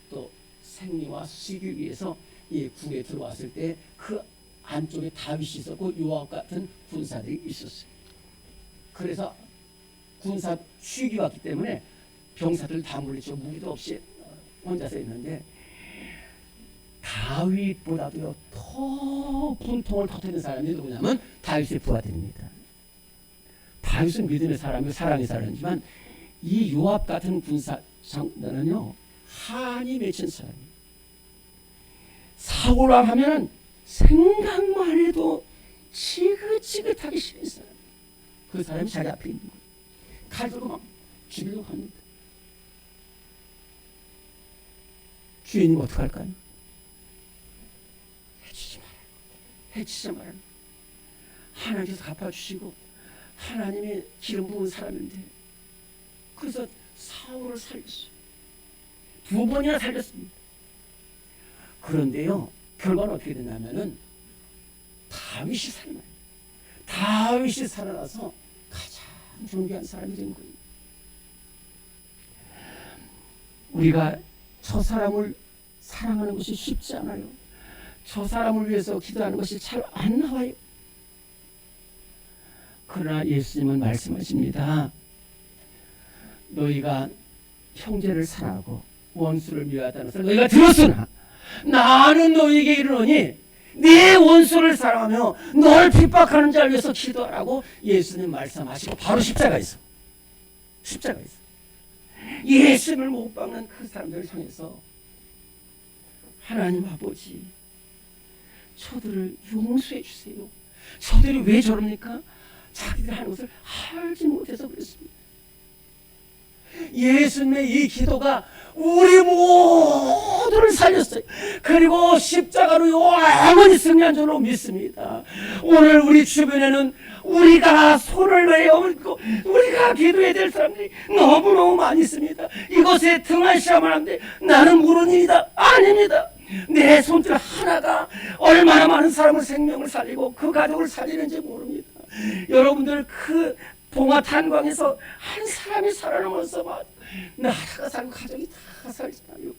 또 생리와 쉬기 위해서 이 궁에 들어왔을 때 그 안쪽에 다윗이 있었고 요압 같은 군사들이 있었어요. 그래서 군사 취기 왔기 때문에 병사들 다 물리쳐 무기도 없이 혼자서 있는데 다윗보다도요 더 분통을 터뜨리는 사람이 누구냐면 다윗의 부하들입니다. 다윗은 믿음의 사람이고 사랑의 사람이지만 이 요압 같은 군사장관은요 한이 맺힌 사람이에요. 사울왕 하면은 생각만 해도 지긋지긋하게 싫은 사람. 그 사람이 자기 앞에 있는 거예요. 칼 들고 막 죽이려고 합니다. 주인님 어떡할까요? 해치지 말아요. 해치지 말아요. 하나님께서 갚아주시고 하나님의 기름 부은 사람인데 그래서 사울을 살렸어요. 2번이나 살렸습니다. 그런데요 결과는 어떻게 됐냐면은 다윗이 살아나요. 다윗이 살아나서 가장 존귀한 사람이 된 거예요. 우리가 저 사람을 사랑하는 것이 쉽지 않아요. 저 사람을 위해서 기도하는 것이 잘 안 나와요. 그러나 예수님은 말씀하십니다. 너희가 형제를 사랑하고 원수를 미워하다는 것을 너희가 들었으나 나는 너희에게 이르노니 네 원수를 사랑하며 널 핍박하는 자를 위해서 기도하라고 예수님 말씀하시고 바로 십자가에서 예수님을 못 박는 그 사람들을 향해서 하나님 아버지 저들을 용서해 주세요. 저들이 왜 저럽니까? 자기들 하는 것을 알지 못해서 그렇습니다. 예수님의 이 기도가 우리 모두를 살렸어요. 그리고 십자가로 영원히 승리한 줄로 믿습니다. 오늘 우리 주변에는 우리가 손을 내어올고 우리가 기도해야 될 사람들이 너무너무 많이 있습니다. 이것에 등한시하면 안 돼. 나는 모르는 일이다. 아닙니다. 내 손질 하나가 얼마나 많은 사람의 생명을 살리고 그 가족을 살리는지 모릅니다. 여러분들 그 봉화 탄광에서 한 사람이 살아남아서 막 나라가 살고 가족이 다 살잖아요.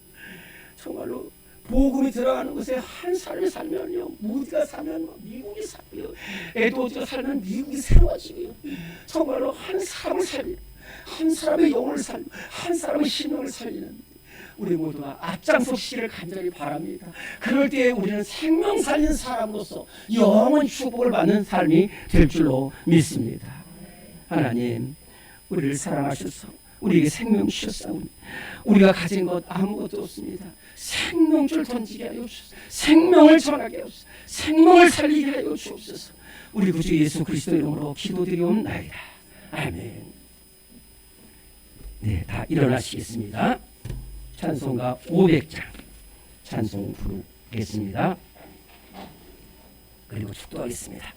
정말로 복음이 들어가는 곳에 한 사람이 살면요 무디가 살면 미국이 살고요 에드워즈가 살면 미국이 새로워지고요. 정말로 한 사람을 살리는 한 사람의 영혼을 살리는 한 사람의 심령을 살리는 우리 모두가 앞장서시기를 간절히 바랍니다. 그럴 때 우리는 생명 살리는 사람으로서 영원 축복을 받는 삶이 될 줄로 믿습니다. 하나님 우리를 사랑하셔서 우리에게 생명 주셨사오니 우리가 가진 것 아무것도 없습니다. 생명줄 던지게 하여 주옵소서. 생명을 전하게 하여 주옵소서. 생명을 살리게 하여 주옵소서. 우리 구주 예수 그리스도 이름으로 기도드리옵나이다. 아멘. 네, 다 일어나시겠습니다. 찬송가 500장 찬송 부르겠습니다. 그리고 축도하겠습니다.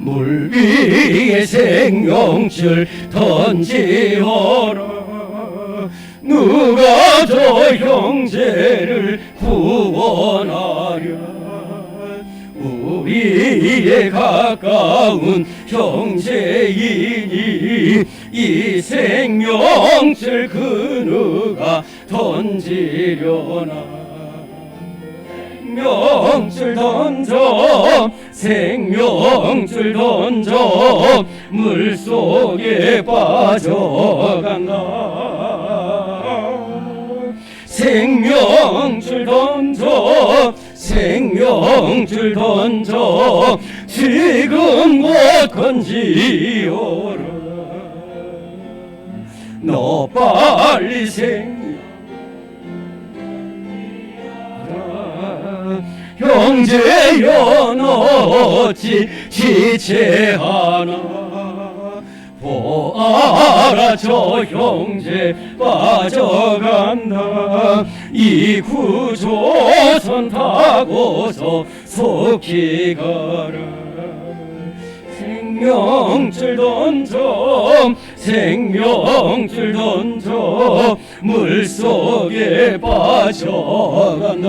물 위에 생명줄 던지어라. 누가 저 형제를 구원하랴. 우리의 가까운 형제이니 이 생명줄 그 누가 던지려나. 생명줄 던져 생명줄 던져 물속에 빠져간다. 생명줄 던져 생명줄 던져 지금 못 건지어라. 너 빨리 형제여 너 어찌 지체하나. 보아라 저 형제 빠져간다. 이 구조선 타고서 속히 가라. 생명줄 던져 생명줄 던져 물속에 빠져간다.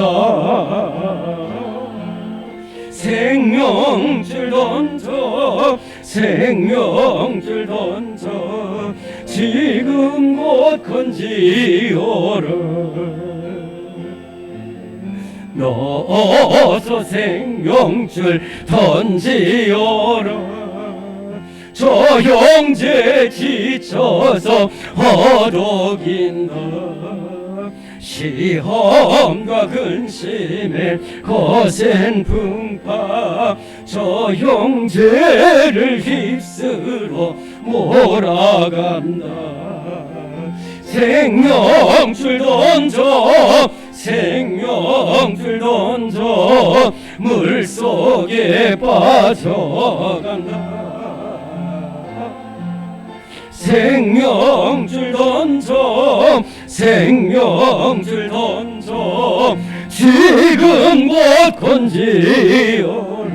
생명줄 던져 생명줄 던져 지금 곧 건지어라 넣어서 생명줄 던지어라 저 형제 지쳐서 허덕인다 시험과 근심에 거센 풍파 저 형제를 휩쓸어 몰아간다 생명줄 던져 생명줄 던져 물속에 빠져간다 생명줄 던져 생명줄 던져 지금 곧 건지어라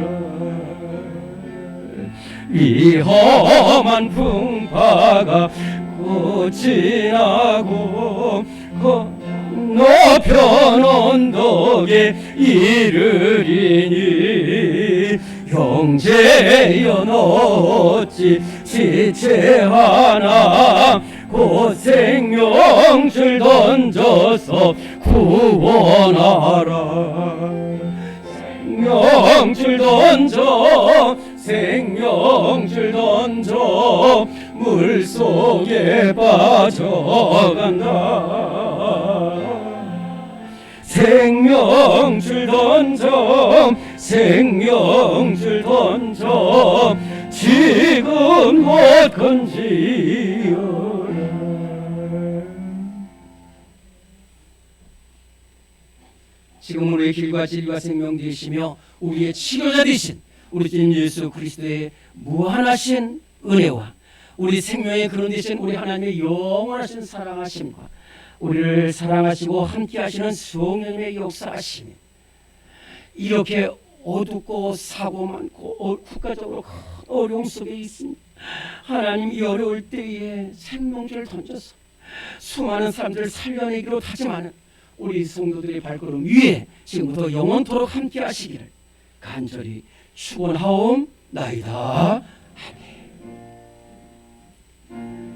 이 험한 풍파가 곧 지나고 건너편 언덕에 이르리니 형제여 너 어찌 지체하나 곧 생명줄 던져서 구원하라 생명줄 던져 생명줄 던져 물속에 빠져간다 생명줄 던져 생명줄 던져 지금 못 건지어라 지금 우리의 길과 진리와 생명 되시며 우리의 치료자 되신 우리 주님 예수 그리스도의 무한하신 은혜와 우리 생명의 근원 되신 우리 하나님의 영원하신 사랑하심과 우리를 사랑하시고 함께 하시는 성령님의 역사하심이 이렇게 어둡고 사고 많고 국가적으로 큰 어려움 속에 있습니다. 하나님 이 어려울 때에 생명줄을 던져서 수많은 사람들을 살려내기로 다짐하는 우리 성도들의 발걸음 위에 지금부터 영원토록 함께 하시기를 간절히 축원하옵나이다. 아멘.